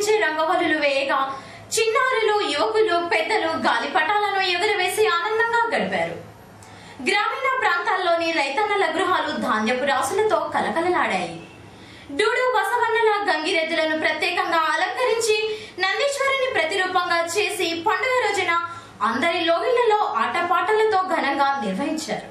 కనిపించే రంగవల్లులు వేయగా చిన్నారులు, యువకులు, పెద్దలు గాలిపటాలను ఎగురవేసి ఆనందంగా గడిపారు. గ్రామీణ ప్రాంతాల్లోని రైతన్నల గృహాలు ధాన్యపు రాసులతో కలకలలాడాయి. డూడు బసవన్నల గంగిరెద్దులను ప్రత్యేకంగా అలంకరించి నందీశ్వరుని ప్రతిరూపంగా చేసి పండుగ రోజున అందరి లోగిళ్లలో ఆటపాటలతో ఘనంగా నిర్వహించారు.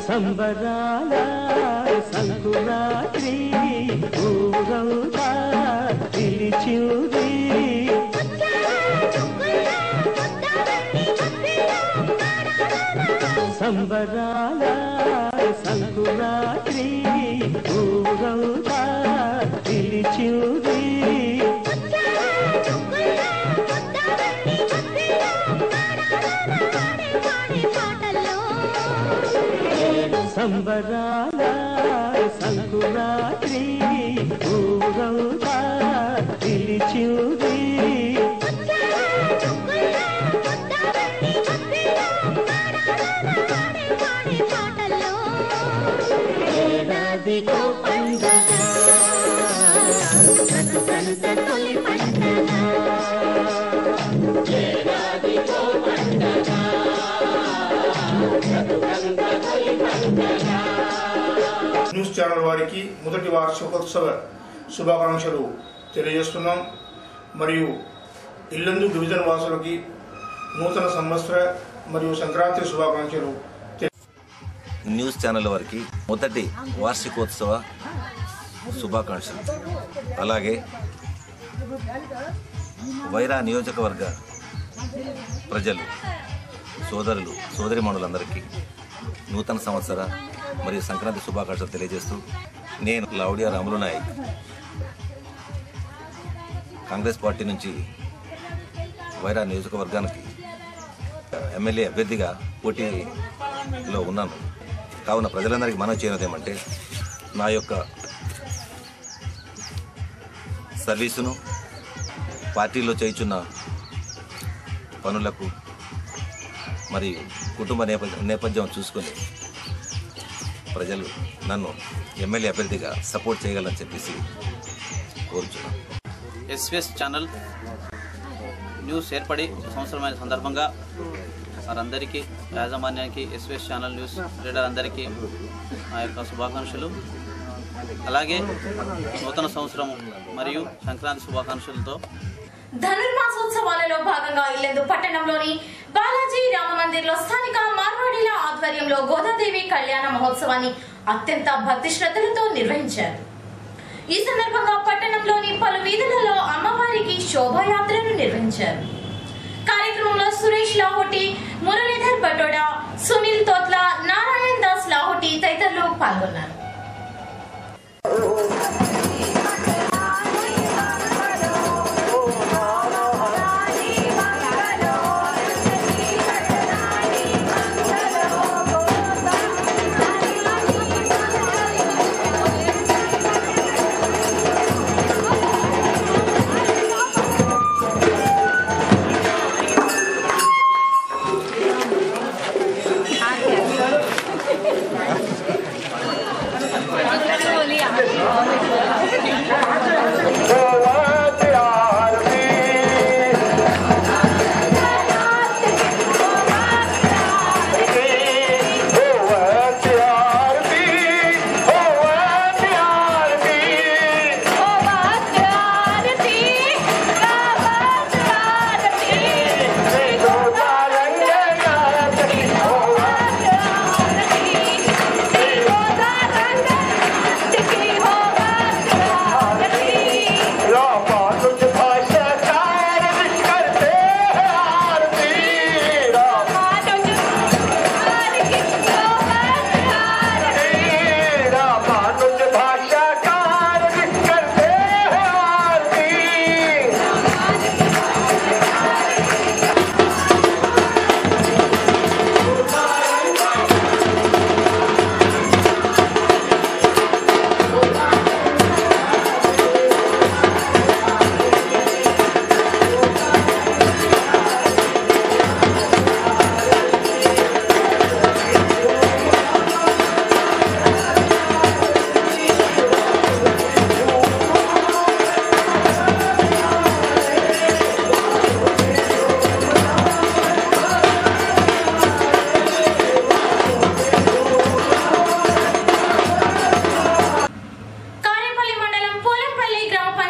సంబరాల సంకురాత్రి ఊరంతా పిలిచింది. సంబరాల సంకురాత్రి ఊరంతా పిలిచింది. సంబరాల సంకురాత్రి ఊరంతా పిలిచింది. ఏడాదికో పండగ బ్రతుకంత తొలి పండగ. ఏడాదికో పండగ బ్రతుకంత తొలి పండగ. న్యూస్ ఛానల్ వారికి మొదటి వార్షికోత్సవ శుభాకాంక్షలు తెలియజేస్తున్నాం. మరియు ఇల్లందు డివిజన్ వాసులకి నూతన సంవత్సర మరియు సంక్రాంతి శుభాకాంక్షలు. న్యూస్ ఛానల్ వారికి మొదటి వార్షికోత్సవ శుభాకాంక్షలు. అలాగే వైరా నియోజకవర్గ ప్రజలు, సోదరులు, సోదరిమణులందరికీ నూతన సంవత్సర మరియు సంక్రాంతి శుభాకాంక్షలు తెలియజేస్తూ నేను లావుడియా రాములు నాయక్ కాంగ్రెస్ పార్టీ నుంచి వైరా నియోజకవర్గానికి ఎమ్మెల్యే అభ్యర్థిగా పోటీలో ఉన్నాను. కావున ప్రజలందరికీ మనం చేయనది ఏమంటే నా యొక్క సర్వీసును, పార్టీలో చేయుచున్న పనులకు మరియు కుటుంబ నేపథ్యం చూసుకొని ప్రజలు నన్ను ఎమ్మెల్యే అభ్యర్థిగా సపోర్ట్ చేయగలని చెప్పేసి కోరుచున్నాను. ఎస్వీఎస్ ఛానల్ న్యూస్ ఏర్పడి సంవత్సరమైన సందర్భంగా వారందరికీ, యాజమాన్యానికి, ఎస్వీఎస్ ఛానల్ న్యూస్ రీడర్ అందరికీ నా యొక్క శుభాకాంక్షలు. అలాగే నూతన సంవత్సరం మరియు సంక్రాంతి శుభాకాంక్షలతో ధనుర్మాసోత్సవాలలో భాగంగా ఇల్లందు పట్టణంలోని బాలాజీ రామ మందిర్లో స్థానిక మార్వాడీల ఆధ్వర్యంలో గోదాదేవి కళ్యాణ మహోత్సవాన్ని అత్యంత భక్తి శ్రద్ధలతో నిర్వహించారు. ఈ సందర్భంగా పట్టణంలోని పలు వీధులలో అమ్మవారికి శోభాయాత్రను నిర్వహించారు. కార్యక్రమంలో సురేష్ లాహోటి, మురళీధర్ బటోడా, సునీల్ తోట్ల, నారాయణ్ దాస్ లాహోటి తదితరులు పాల్గొన్నారు. बोलिए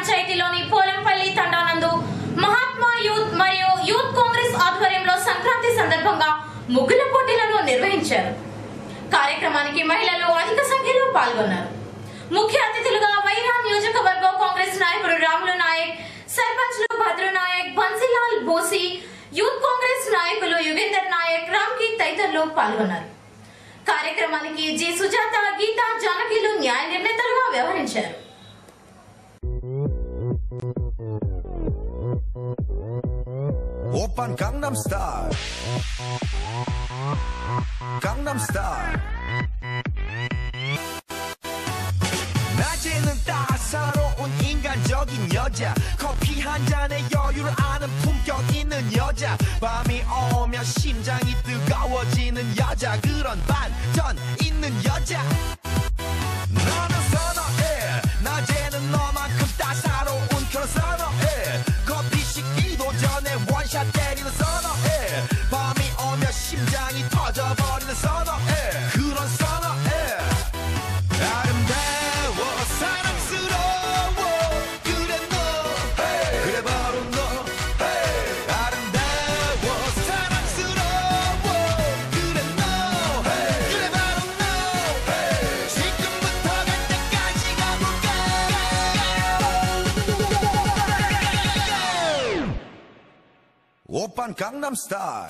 పంచాయతీలోని పోలంపల్లి తండానందు మహాత్మా యూత్ మరియు యూత్ కాంగ్రెస్ ఆధ్వర్యంలో సంక్రాంతి సందర్భంగా ముగ్గుల పోటీలను నిర్వహించారు. కార్యక్రమానికి మహిళలు అధిక సంఖ్యలో పాల్గొన్నారు. ముఖ్య అతిథులుగా వైరా నియోజకవర్గ కాంగ్రెస్ నాయకుడు రాములు నాయక్, సర్పంచ్లు భద్రు నాయక్, బన్సీలాల్ బోసి, యూత్ కాంగ్రెస్ నాయకులు యుగేందర్ నాయక్, రామ్కి తదితరులు పాల్గొన్నారు. కార్యక్రమానికి జి సుజాత, గీతా, జానకిలు న్యాయ నిర్ణేతలుగా వ్యవహరించారు. 오빤 강남스타일 강남스타일 낮에는 따사로운 인간적인 여자 커피 한 잔에 여유를 아는 품격 있는 여자 밤이 오면 심장이 뜨거워지는 여자 그런 반전 있는 여자 너는 선어해 낮에는 너만큼 따사로운 그런 선어해 커피 식기도 전에 원샷 때리는 선어해 밤이 오면 심장이 터져버리는 선어해 그런 선어해 아름다워 사랑스러워 그래 너 그래 바로 너 아름다워 사랑스러워 그래 너 그래 바로 너 지금부터 갈 때까지 가볼까 오빤 강남스타일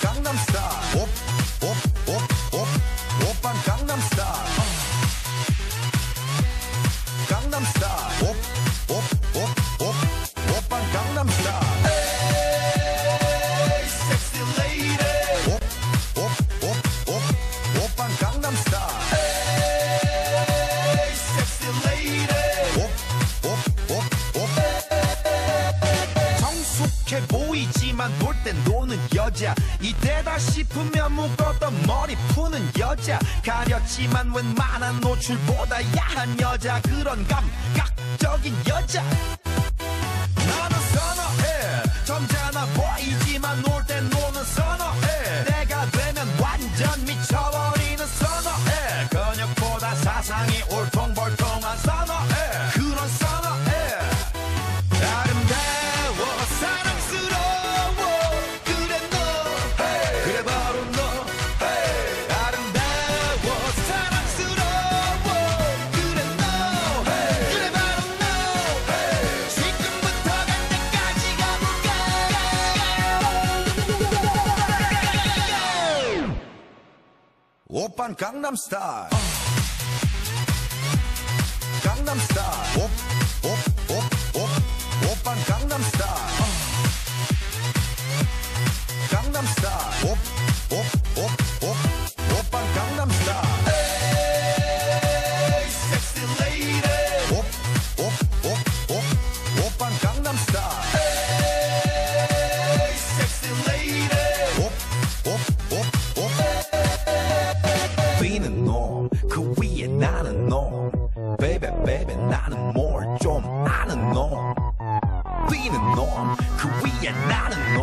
강남스타일 오빤 강남스타일 강남스타일 오빤 강남스타일 에이 섹시 레이디 오빤 강남스타일 에이 섹시 레이디 성숙해 보이지만 놀 땐 노는 여자 이때다 싶으면 묶었던 머리 푸는 여자 가렸지만 웬만한 노출보다 야한 여자 그런 감각적인 여자 나는 선어해 점잖아 보이지만 놀 땐 노는 선어해 내가 되면 완전 미쳐버리는 선어해 근육보다 사상이 울퉁불퉁한 선어해 그런 선어해 아름다워 사랑스러워 그래 너 그래 바로 너 아름다워 사랑스러워 그래 너 그래 바로 너 지금부터 갈 때까지 가볼까 오빤 강남스타일 강남스타일 오빤 강남스타일 강남스타일 오빤 강남스타일 에이 섹시 레이디 오빤 강남스타일 에이 섹시 레이디 뛰는 놈그 위에 나는 놈 베이베 베이베 나는 뭘 좀 아는 놈 뛰는 놈 그 위에 나는 놈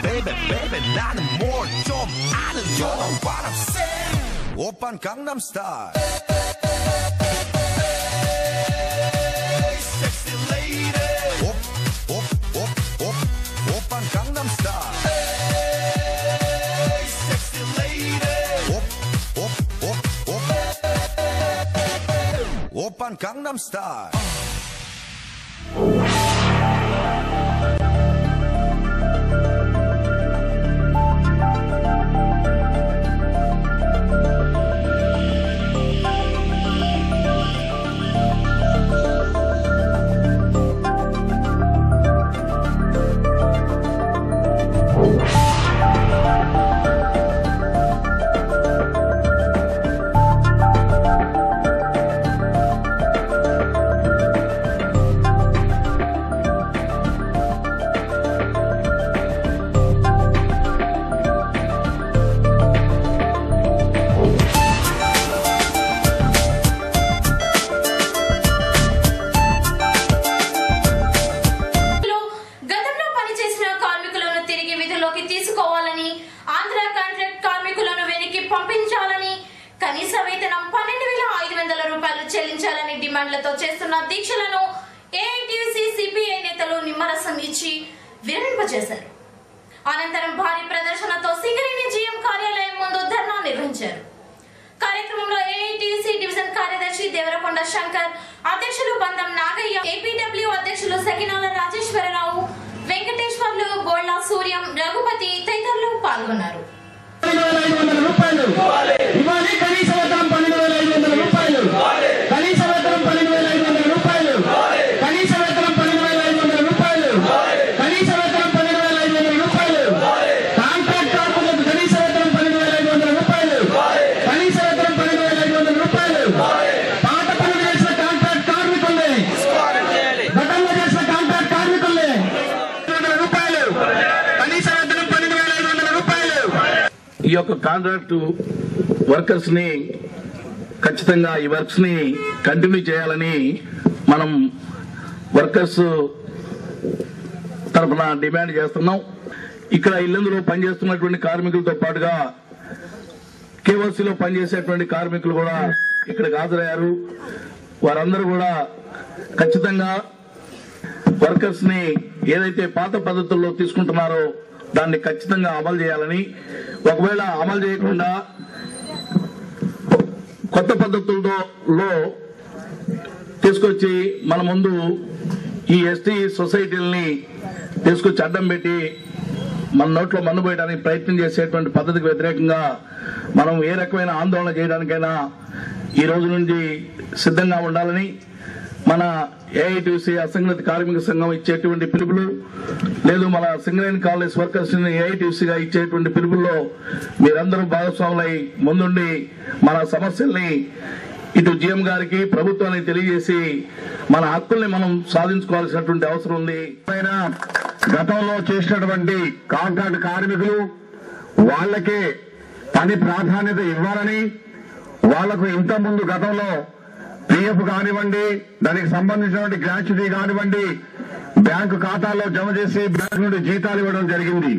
베이베 베이베 나는 뭘 좀 아는 놈 You know what I'm saying 오빤 강남스타일 섹시 레이디 오빤 강남스타일 섹시 레이디 오빤 강남스타일 పేరుతో చేస్తున్న దీక్షలను ఏఐటీయూసీ సిపిఐ నేతలు నిమ్మరసం ఇచ్చి విరమింపజేశారు. అనంతరం భారీ ప్రదర్శనతో సింగరేణి జీఎం కార్యాలయం ముందు ధర్నా నిర్వహించారు. కార్యక్రమంలో ఏఐటీయూసీ డివిజన్ కార్యదర్శి దేవరకొండ శంకర్, అధ్యక్షులు బందం నాగయ్య, ఏపీడబ్ల్యూ అధ్యక్షులు సకినాల రాజేశ్వరరావు, వెంకటేశ్వర్లు, గోళ్ల సూర్యం, రఘుపతి తదితరులు పాల్గొన్నారు. ఈ యొక్క కాంట్రాక్టు వర్కర్స్ ని ఖచ్చితంగా ఈ వర్క్స్ ని కంటిన్యూ చేయాలని మనం వర్కర్స్ తరఫున డిమాండ్ చేస్తున్నాం. ఇక్కడ ఇల్లందులో పనిచేస్తున్నటువంటి కార్మికులతో పాటుగా కేవోసీలో పనిచేసేటువంటి కార్మికులు కూడా ఇక్కడికి హాజరయ్యారు. వారందరూ కూడా ఖచ్చితంగా వర్కర్స్ ని ఏదైతే పాత పద్ధతుల్లో తీసుకుంటున్నారో దాన్ని ఖచ్చితంగా అమలు చేయాలని, ఒకవేళ అమలు చేయకుండా కొత్త పద్ధతుల్లో తీసుకొచ్చి మన ముందు ఈ ఎస్టీ సొసైటీలని తీసుకొచ్చి అడ్డం పెట్టి మన నోట్లో మన్ను పోయడానికి ప్రయత్నం చేసేటువంటి పద్ధతికి వ్యతిరేకంగా మనం ఏ రకమైన ఆందోళన చేయడానికైనా ఈ రోజు నుంచి సిద్ధంగా ఉండాలని మన ఏఐటీయూసీ అసంఘటిత కార్మిక సంఘం ఇచ్చేటువంటి పిలుపులు, లేదు మన సింగరేణి కాలేజ్ వర్కర్స్ ఏఐటీయూసీగా ఇచ్చేటువంటి పిలుపుల్లో మీరందరూ భాగస్వాములై ముందుండి మన సమస్యల్ని ఇటు జీఎం గారికి ప్రభుత్వానికి తెలియజేసి మన హక్కుల్ని మనం సాధించుకోవాల్సినటువంటి అవసరం ఉంది. గతంలో చేసినటువంటి కాంట్రాక్ట్ కార్మికులు వాళ్ళకే పని ప్రాధాన్యత ఇవ్వాలని, వాళ్లకు ఇంత ముందు గతంలో పిఎఫ్ కానివ్వండి, దానికి సంబంధించినటువంటి గ్రాట్యుటీ కానివ్వండి, బ్యాంకు ఖాతాల్లో జమ చేసి బ్యాంకు నుండి జీతాలు ఇవ్వడం జరిగింది.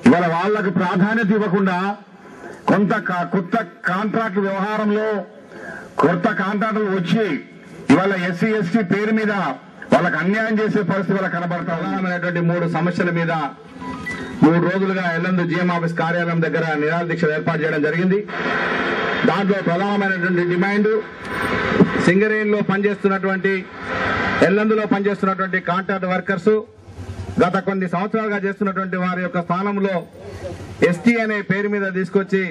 ఇవాళ వాళ్లకు ప్రాధాన్యత ఇవ్వకుండా కొత్త కాంట్రాక్ట్ వ్యవహారంలో కొత్త కాంట్రాక్టులు వచ్చి ఇవాళ ఎస్సీ ఎస్టీ పేరు మీద వాళ్ళకు అన్యాయం చేసే పరిస్థితి వాళ్ళకి కనబడతా. ప్రధానమైనటువంటి 3 సమస్యల మీద 3 రోజులుగా ఎల్లందు జీఎం ఆఫీస్ కార్యాలయం దగ్గర నిరాహార దీక్ష ఏర్పాటు చేయడం జరిగింది. దాంట్లో ప్రధానమైనటువంటి డిమాండ్ సింగరేణిలో పనిచేస్తున్నటువంటి ఎల్లందులో పనిచేస్తున్నటువంటి కాంట్రాక్ట్ వర్కర్స్ గత కొన్ని సంవత్సరాలుగా చేస్తున్నటువంటి వారి యొక్క స్థానంలో ఎస్టీ అనే పేరు మీద తీసుకొచ్చి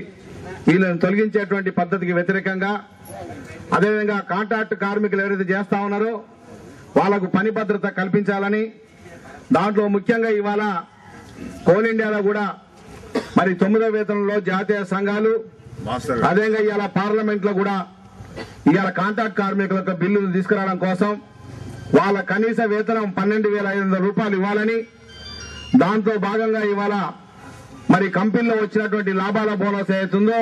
వీళ్ళని తొలగించేటువంటి పద్ధతికి వ్యతిరేకంగా, అదేవిధంగా కాంట్రాక్ట్ కార్మికులు ఎవరైతే చేస్తా ఉన్నారో వాళ్లకు పని భద్రత కల్పించాలని, దాంట్లో ముఖ్యంగా ఇవాళ కోల్ ఇండియాలో కూడా మరి 9వ వేతనంలో జాతీయ సంఘాలు, అదేవిధంగా ఇవాళ పార్లమెంట్ లో కూడా ఇవాళ కాంట్రాక్ట్ కార్మికులకు బిల్లులు తీసుకురావడం కోసం వాళ్ళ కనీస వేతనం 12,500 రూపాయలు ఇవ్వాలని, దాంతో భాగంగా ఇవాళ మరి కంపెనీలో వచ్చినటువంటి లాభాల బోనస్ ఏదైతుందో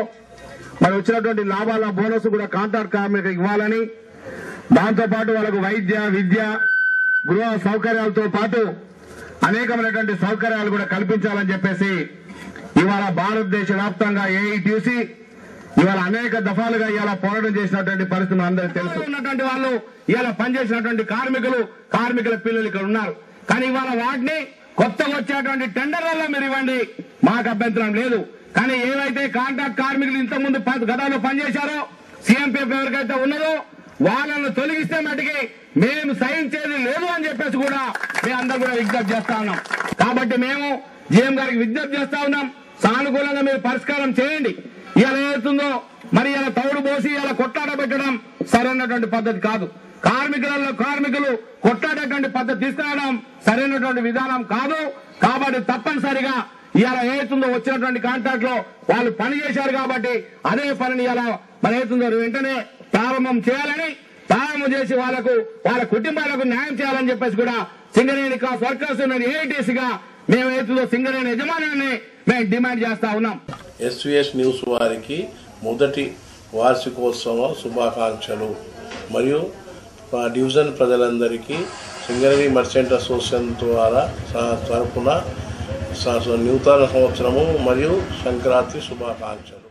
మరి వచ్చినటువంటి లాభాల బోనస్ కూడా కాంట్రాక్ట్ కార్మికులకు ఇవ్వాలని, దాంతో పాటు వాళ్ళకు వైద్య, విద్య, గృహ సౌకర్యాలతో పాటు అనేకమైనటువంటి సౌకర్యాలు కూడా కల్పించాలని చెప్పేసి ఇవాళ భారతదేశ వ్యాప్తంగా ఏఐటీయూసీ ఇవాళ అనేక దఫాలుగా ఇవాళ పోరాటం చేసినటువంటి పరిస్థితి అందరికీ తెలుసు. ఉన్నటువంటి వాళ్ళు ఇవాళ పనిచేసినటువంటి కార్మికుల పిల్లలు ఇక్కడ ఉన్నారు. కానీ ఇవాళ వాటిని కొత్తగా వచ్చేటువంటి టెండర్లలో మీరు ఇవ్వండి, మాకు అభ్యంతరం లేదు. కానీ ఏవైతే కాంట్రాక్ట్ కార్మికులు ఇంతకుముందు గతంలో పనిచేశారో, సీఎంపీఎఫ్ ఎవరికైతే ఉన్నదో వాళ్ళను తొలగిస్తే మటుకి మేము సహించేది లేదు అని చెప్పేసి కూడా మేము అందరూ కూడా విజ్ఞప్తి చేస్తా ఉన్నాం. కాబట్టి మేము జీఎం గారికి విజ్ఞప్తి చేస్తా ఉన్నాం, సానుకూలంగా మీరు పరిష్కారం చేయండి. ఇలా ఏదవుతుందో మరి ఇలా తౌడు పోసి ఇలా కొట్లాట పెట్టడం సరైనటువంటి పద్ధతి కాదు. కార్మికులు కొట్లాడేటువంటి పద్ధతి తీసుకురావడం సరైనటువంటి విధానం కాదు. కాబట్టి తప్పనిసరిగా ఇవాళ ఏదైతుందో వచ్చినటువంటి కాంట్రాక్ట్ లో వాళ్ళు పని చేశారు కాబట్టి అదే పనిని ఇలా మరి ఏదైతుందో వెంటనే ప్రారంభం చేయాలని, ప్రారంభం చేసి వాళ్ళ కుటుంబాలకు న్యాయం చేయాలని చెప్పేసి కూడా సింగరేణి కాస్ వర్కర్స్ ఏఐటీసీగా మేము ఏదైతుందో సింగరేణి యజమానాన్ని మేము డిమాండ్ చేస్తా ఉన్నాం. ఎస్వీఎస్ న్యూస్ వారికి మొదటి వార్షికోత్సవ శుభాకాంక్షలు. మరియు డివిజన్ ప్రజలందరికీ సింగరేణి మర్చెంట్ అసోసియేషన్ ద్వారా తరఫున నూతన సంవత్సరము మరియు సంక్రాంతి శుభాకాంక్షలు.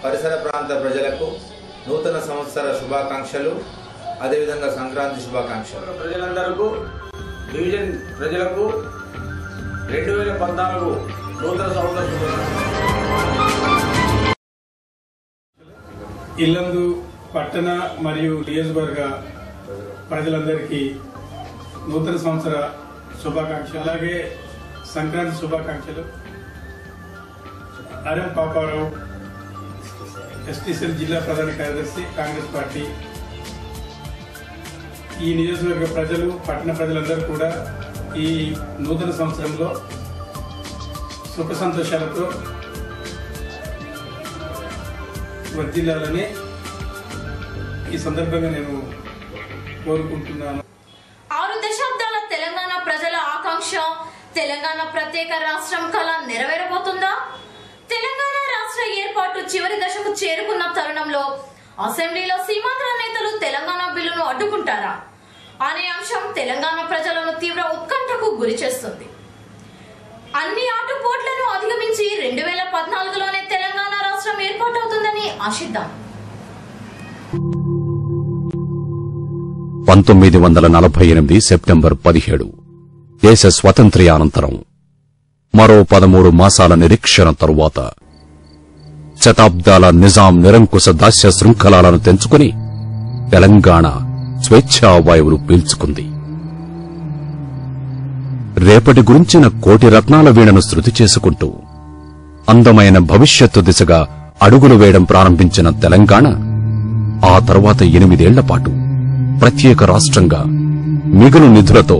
పరిసర ప్రాంత ప్రజలకు నూతన సంవత్సర శుభాకాంక్షలు, అదేవిధంగా సంక్రాంతి శుభాకాంక్షలు. ప్రజలందరికీ డివిజన్ ప్రజలకు 2014 నూతన సంవత్సర శుభాకాంక్షలు. ఇల్లందు పట్టణ మరియు నియోజకవర్గ ప్రజలందరికీ నూతన సంవత్సర శుభాకాంక్షలు, అలాగే సంక్రాంతి శుభాకాంక్షలు. ఆర్ఎం పాపారావు, ఎస్టీసీఎల్ జిల్లా ప్రధాన కార్యదర్శి, కాంగ్రెస్ పార్టీ. ఈ నియోజకవర్గ ప్రజలు, పట్టణ ప్రజలందరూ కూడా ఈ నూతన సంవత్సరంలో సుఖ సంతోషాలతో వర్ధిల్లాలని ఈ సందర్భంగా నేను కోరుకుంటున్నాను. 6 దశాబ్దాల తెలంగాణ ప్రజల ఆకాంక్ష తెలంగాణ ప్రత్యేక రాష్ట్రం కళ నెరవేరబోతుందా? తెలంగాణ రాష్ట్ర ఏర్పాటు చివరి దశకు చేరుకున్న తరుణంలో అసెంబ్లీలో సీమాంధ్ర నేతలు తెలంగాణ బిల్లును అడ్డుకుంటారా అనే అంశం తెలంగాణ ప్రజలను తీవ్ర ఉత్కంఠకు గురి చేస్తుంది. అన్ని ఆటుపోట్లను అధిగమించి 2014లోనే తెలంగాణ రాష్ట్రం ఏర్పాటవుతుందని ఆశిద్దాం. 1948 సెప్టెంబర్ 17 దేశ స్వాతంత్ర్యానంతరం మరో 13 మాసాల నిరీక్షణ తరువాత శతాబ్దాల నిజాం నిరంకుశ దాస్య శృంఖలాలను తెంచుకుని తెలంగాణ స్వేచ్ఛావాయువులు పీల్చుకుంది. రేపటి గురించిన కోటి రత్నాల వీణను శృతి చేసుకుంటూ అందమైన భవిష్యత్తు దిశగా అడుగులు వేయడం ప్రారంభించిన తెలంగాణ ఆ తరువాత 8 ఏళ్ల పాటు ప్రత్యేక రాష్ట్రంగా మిగులు నిధులతో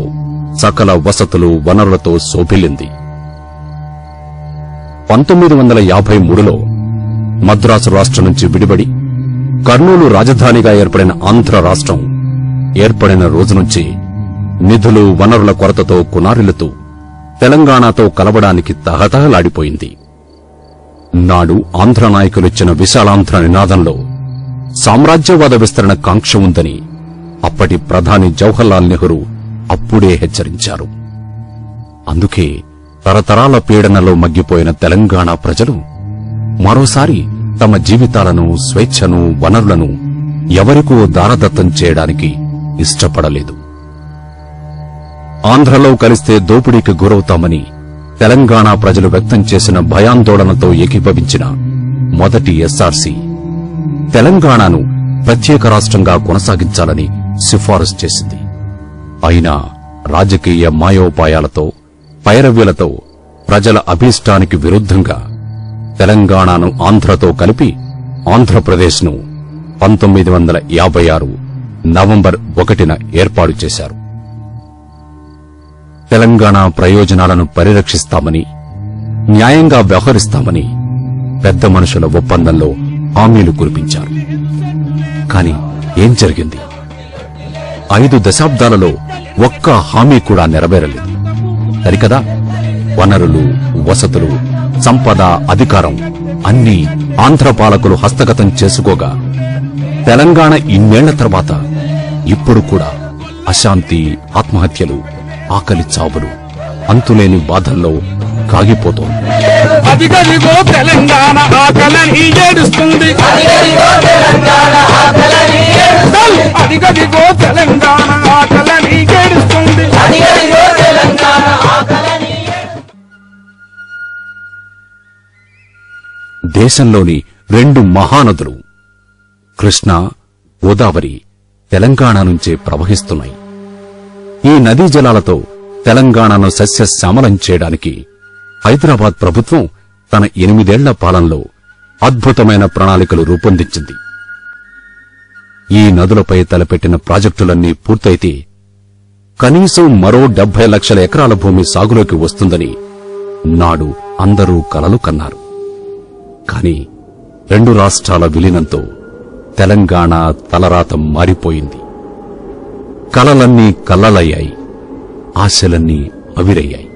సకల వసతులు వనరులతో శోభిల్లింది. 1953లో మద్రాసు రాష్ట్రం నుంచి విడిబడి కర్నూలు రాజధానిగా ఏర్పడిన ఆంధ్ర రాష్ట్రం ఏర్పడిన రోజు నుంచి నిధులు వనరుల కొరతతో కునారిల్లుతూ తెలంగాణతో కలవడానికి తహతహలాడిపోయింది. నాడు ఆంధ్ర నాయకులిచ్చిన విశాలాంధ్ర నినాదంలో సామ్రాజ్యవాద విస్తరణ కాంక్ష ఉందని అప్పటి ప్రధాని జవహర్లాల్ నెహ్రూ అప్పుడే హెచ్చరించారు. అందుకే తరతరాల పీడనలో మగ్గిపోయిన తెలంగాణ ప్రజలు మరోసారి తమ జీవితాలను, స్వేచ్ఛను, వనరులను ఎవరికో దారదత్తం చేయడానికి ఇష్టపడలేదు. ఆంధ్రలో కలిస్తే దోపిడీకి గురవుతామని తెలంగాణ ప్రజలు వ్యక్తం చేసిన భయాందోళనతో ఏకీభవించిన మొదటి ఎస్ఆర్సీ తెలంగాణను ప్రత్యేక రాష్ట్రంగా కొనసాగించాలని సిఫారసు చేసింది. అయినా రాజకీయ మాయోపాయాలతో, పైరవ్యులతో ప్రజల అభీష్టానికి విరుద్ధంగా తెలంగాణను ఆంధ్రతో కలిపి ఆంధ్రప్రదేశ్ను 1956 నవంబర్ 1న ఏర్పాటు చేశారు. తెలంగాణ ప్రయోజనాలను పరిరక్షిస్తామని, న్యాయంగా వ్యవహరిస్తామని పెద్ద మనుషుల ఒప్పందంలో హామీలు కురిపించారు. కాని ఏం జరిగింది? 5 దశాబ్దాలలో ఒక్క హామీ కూడా నెరవేరలేదు. సరికదా, వనరులు, వసతులు, సంపద, అధికారం అన్నీ ఆంధ్ర పాలకులు హస్తగతం చేసుకోగా తెలంగాణ ఇన్నేళ్ల తర్వాత ఇప్పుడు కూడా అశాంతి, ఆత్మహత్యలు, ఆకలి చావులు, అంతులేని బాధల్లో కాగిపోతోంది. అదిగదిగో తెలంగాణ ఆకలని ఏడుస్తుంది, అదిగదిగో తెలంగాణ ఆకలని ఏడుస్తుంది, అదిగదిగో తెలంగాణ ఆకలని ఏడుస్తుంది, అదిగదిగో తెలంగాణ ఆకలని. దేశంలోని 2 మహానదులు కృష్ణ, గోదావరి తెలంగాణ నుంచే ప్రవహిస్తున్నాయి. ఈ నదీ జలాలతో తెలంగాణను సస్యశ్యామలం చేయడానికి హైదరాబాద్ ప్రభుత్వం తన 8 ఏళ్ల పాలనలో అద్భుతమైన ప్రణాళికలు రూపొందించింది. ఈ నదులపై తలపెట్టిన ప్రాజెక్టులన్నీ పూర్తయితే కనీసం మరో 70 లక్షల ఎకరాల భూమి సాగులోకి వస్తుందని నాడు అందరూ కలలు కన్నారు. కాని 2 రాష్ట్రాల విలీనంతో తెలంగాణ తలరాత మారిపోయింది. కలలన్నీ కల్లలయ్యాయి, ఆశలన్నీ అవిరయ్యాయి.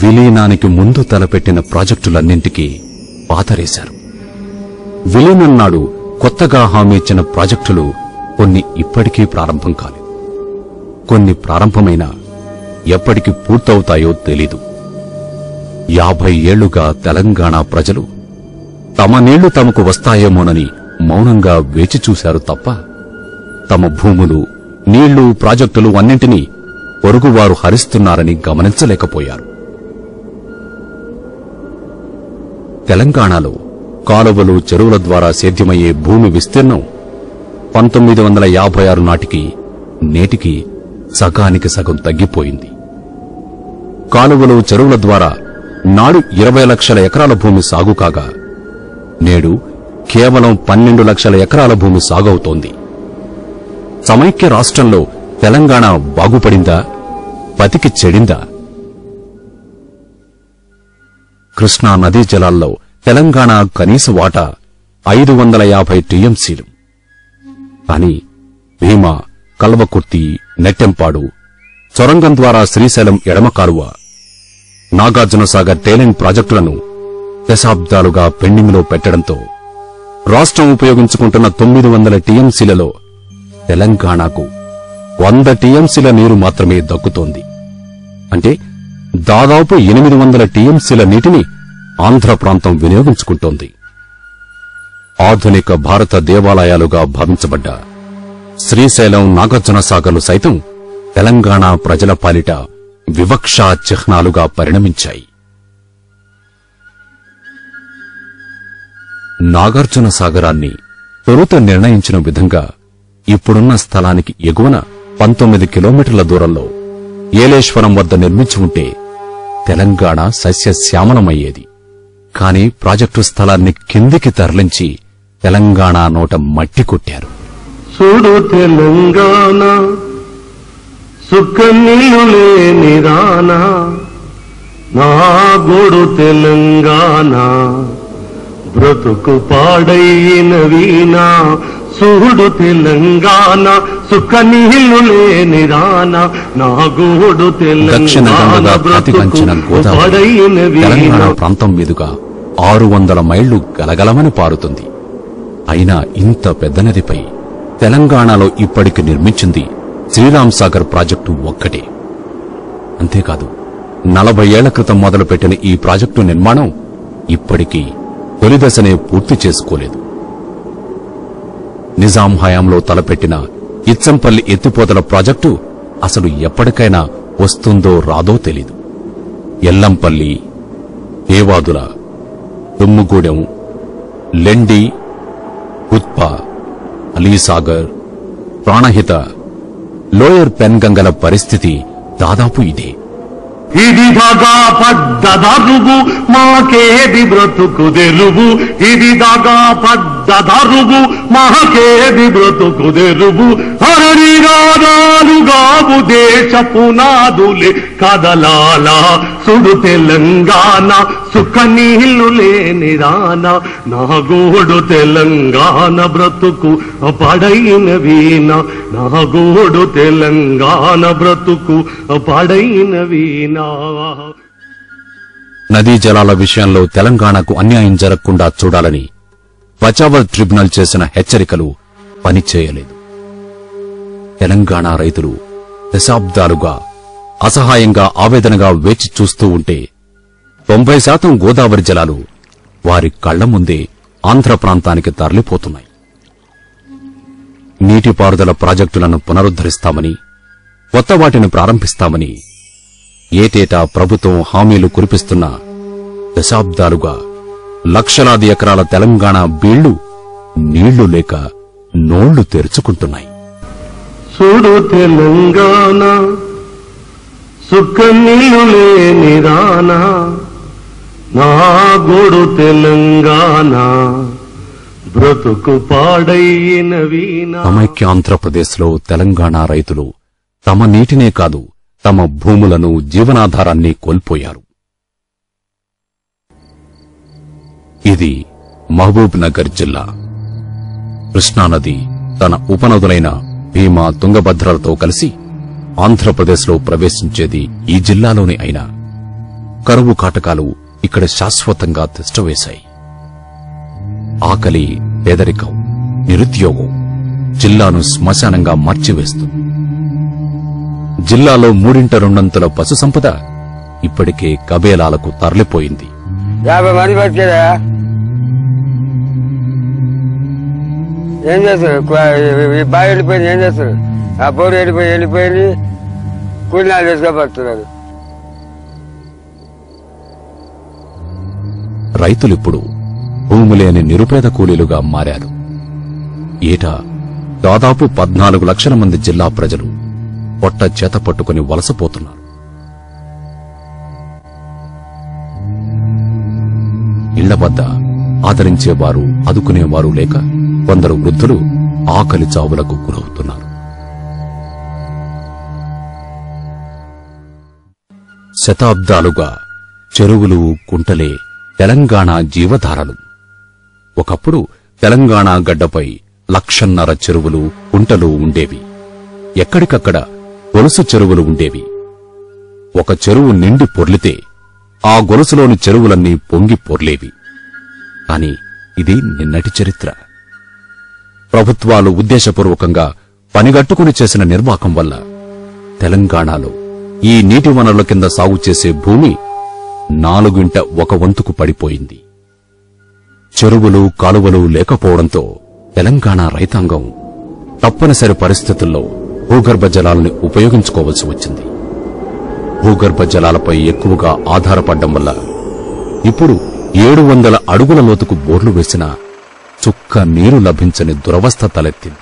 విలీనానికి ముందు తలపెట్టిన ప్రాజెక్టులన్నింటికీ పాతరేశారు. విలీనం నాడు కొత్తగా హామీ ఇచ్చిన ప్రాజెక్టులు కొన్ని ఇప్పటికీ ప్రారంభం కాలేదు. కొన్ని ప్రారంభమైనా ఎప్పటికి పూర్తవుతాయో తెలీదు. 50 ఏళ్లుగా తెలంగాణ ప్రజలు తమ నీళ్లు తమకు వస్తాయేమోనని మౌనంగా వేచి చూశారు తప్ప తమ భూములు, నీళ్లు, ప్రాజెక్టులు అన్నింటినీ పొరుగువారు హరిస్తున్నారని గమనించలేకపోయారు. తెలంగాణలో కాలువలు, చెరువుల ద్వారా సేద్యమయ్యే భూమి విస్తీర్ణం 1956 నాటికి నేటికి సగానికి సగం తగ్గిపోయింది. కాలువలు, చెరువుల ద్వారా నాడు 20 లక్షల ఎకరాల భూమి సాగు కాగా నేడు కేవలం 12 లక్షల ఎకరాల భూమి సాగవుతోంది. సమైక్య రాష్ట్రంలో తెలంగాణ బాగుపడిందా, బతికి చెడిందా? కృష్ణా నదీ జలాల్లో తెలంగాణ కనీస వాటా 550 టీఎంసీలు. కానీ భీమా, కల్వకుర్తి, నెట్టెంపాడు, సొరంగం ద్వారా శ్రీశైలం ఎడమ కాలువ, నాగార్జునసాగర్ టేలింగ్ ప్రాజెక్టులను దశాబ్దాలుగా పెండింగ్లో పెట్టడంతో రాష్ట్రం ఉపయోగించుకుంటున్న 900 టీఎంసీలలో తెలంగాణకు 100 టీఎంసీల నీరు మాత్రమే దక్కుతోంది. అంటే దాదాపు 800 టీఎంసీల నీటిని ఆంధ్ర ప్రాంతం వినియోగించుకుంటోంది. ఆధునిక భారత దేవాలయాలుగా భావించబడ్డ శ్రీశైలం, నాగార్జునసాగర్లు సైతం తెలంగాణ ప్రజల పాలిట వివక్షా చిహ్నాలుగా పరిణమించాయి. నాగార్జునసాగరాన్ని తొలుత నిర్ణయించిన విధంగా ఇప్పుడున్న స్థలానికి ఎగువన 19 కిలోమీటర్ల దూరంలో ఏలేశ్వరం వద్ద నిర్మించి ఉంటే తెలంగాణ సస్యశ్యామలమయ్యేది. కాని ప్రాజెక్టు స్థలాన్ని కిందికి తరలించి తెలంగాణ నోట మట్టి కొట్టారు. చూడు తెలంగాణ సుఖ నీళ్ళు లేని రానా, నా గోడు తెలంగాణ బ్రతుకు పాడైన వీణా. చూడు తెలంగాణ సుఖ నీళ్ళు లేని రానా, నా గోడు దక్షిణ గంగగా ఖ్యాతిగాంచిన గోదావరి తెలంగాణ ప్రాంతం మీదుగా 600 మైళ్లు గలగలమని పారుతుంది. అయినా ఇంత పెద్ద నదిపై తెలంగాణలో ఇప్పటికి నిర్మించింది శ్రీరామ్ సాగర్ ప్రాజెక్టు ఒక్కటే. అంతేకాదు 40 ఏళ్ల క్రితం మొదలుపెట్టిన ఈ ప్రాజెక్టు నిర్మాణం ఇప్పటికీ తొలిదశనే పూర్తి చేసుకోలేదు. నిజాం హయాంలో తలపెట్టిన ఇచ్చంపల్లి ఎత్తిపోతల ప్రాజెక్టు అసలు ఎప్పటికైనా వస్తుందో రాదో తెలీదు. ఎల్లంపల్లి, దేవాదుల, దుమ్ముగూడెం, లెండి, ఉత్ప, అలీసాగర్, ప్రాణహిత, లోయర్ పెన్గంగల పరిస్థితి దాదాపు ఇదే. ఇది దాగా పద్దదరుగు మాకేది బ్రతుకు తెరుగు, ఇది దాగా పద్దదరుగు మాకేది బ్రతుకు తెరుగు. హరిరాగాలుగావు దేశ పునాదులే కదలాలా. సుడు తెలంగాణ సుఖ నీళ్లు లేని రానా, నా గోడు తెలంగాణ బ్రతుకు పడైన వీణ. నా గోడు తెలంగాణ బ్రతుకు పడైన వీణ. నదీ జలాల విషయంలో తెలంగాణకు అన్యాయం జరగకుండా చూడాలని పచావర్ ట్రిబ్యునల్ చేసిన హెచ్చరికలు పనిచేయలేదు. తెలంగాణ రైతులు దశాబ్దాలుగా అసహాయంగా, ఆవేదనగా వేచి చూస్తూ ఉంటే 90% గోదావరి జలాలు వారి కళ్ల ముందే ఆంధ్ర ప్రాంతానికి తరలిపోతున్నాయి. నీటిపారుదల ప్రాజెక్టులను పునరుద్ధరిస్తామని, కొత్త వాటిని ప్రారంభిస్తామని ఏటేటా ప్రభుత్వం హామీలు కురిపిస్తున్న దశాబ్దాలుగా లక్షలాది ఎకరాల తెలంగాణ బీళ్లు నీళ్లు లేక నోళ్లు తెరుచుకుంటున్నాయి. చూడు తెలంగాణ సుఖ నీళ్ళు లేని రానా, నా గోడు తెలంగాణ బ్రతుకు పాడైన వీణ. సమైక్యాంధ్రప్రదేశ్లో తెలంగాణ రైతులు తమ నీటినే కాదు, తమ భూములను, జీవనాధారాన్ని కోల్పోయారు. ఇది మహబూబ్ నగర్ జిల్లా. కృష్ణానది తన ఉపనదులైన భీమా, తుంగభద్రలతో కలిసి ఆంధ్రప్రదేశ్లో ప్రవేశించేది ఈ జిల్లాలోనే అయినా కరువు కాటకాలు ఇక్కడ శాశ్వతంగా తిష్టవేశాయి. ఆకలి, పేదరికం, నిరుద్యోగం జిల్లాను శ్మశానంగా మార్చివేస్తుంది. జిల్లాలో 2/3 పశు సంపద ఇప్పటికే కబేలాలకు తరలిపోయింది. 50 మంది బతికేదా ఏం చేస్తారు ఈ బావి వెళ్ళిపోయింది ఏం చేస్తారు ఆ బోరు వెళ్ళిపోయింది కూలినాలు చేసుకోబడుతున్నారు. రైతులిప్పుడు భూమి లేని నిరుపేద కూలీలుగా మారారు. ఏటా దాదాపు 14 లక్షల మంది జిల్లా ప్రజలు పొట్ట చేత పట్టుకుని వలసపోతున్నారు. ఇళ్ల వద్ద ఆదరించేవారు ఆదుకునేవారు లేక కొందరు వృద్ధులు ఆకలి చావులకు గురవుతున్నారు. శతాబ్దాలుగా చెరువులు కుంటలే తెలంగాణ జీవధారలు. ఒకప్పుడు తెలంగాణ గడ్డపై 1,50,000 చెరువులు కుంటలు ఉండేవి. ఎక్కడికక్కడ గొలుసు చెరువులు ఉండేవి. ఒక చెరువు నిండి పొర్లితే ఆ గొలుసులోని చెరువులన్నీ పొంగి పొర్లేవి. కాని ఇది నిన్నటి చరిత్ర. ప్రభుత్వాలు ఉద్దేశపూర్వకంగా పనిగట్టుకుని చేసిన నిర్వాకం వల్ల తెలంగాణలో ఈ నీటి వనరుల కింద సాగు చేసే భూమి 1/4 పడిపోయింది. చెరువులు కాలువలు లేకపోవడంతో తెలంగాణ రైతాంగం తప్పనిసరి పరిస్థితుల్లో భూగర్భ జలాలను ఉపయోగించుకోవాల్సి వచ్చింది. భూగర్భ జలాలపై ఎక్కువగా ఆధారపడ్డం వల్ల ఇప్పుడు 700 అడుగుల లోతుకు బోర్లు వేసినా చుక్క నీరు లభించని దురవస్థ తలెత్తింది.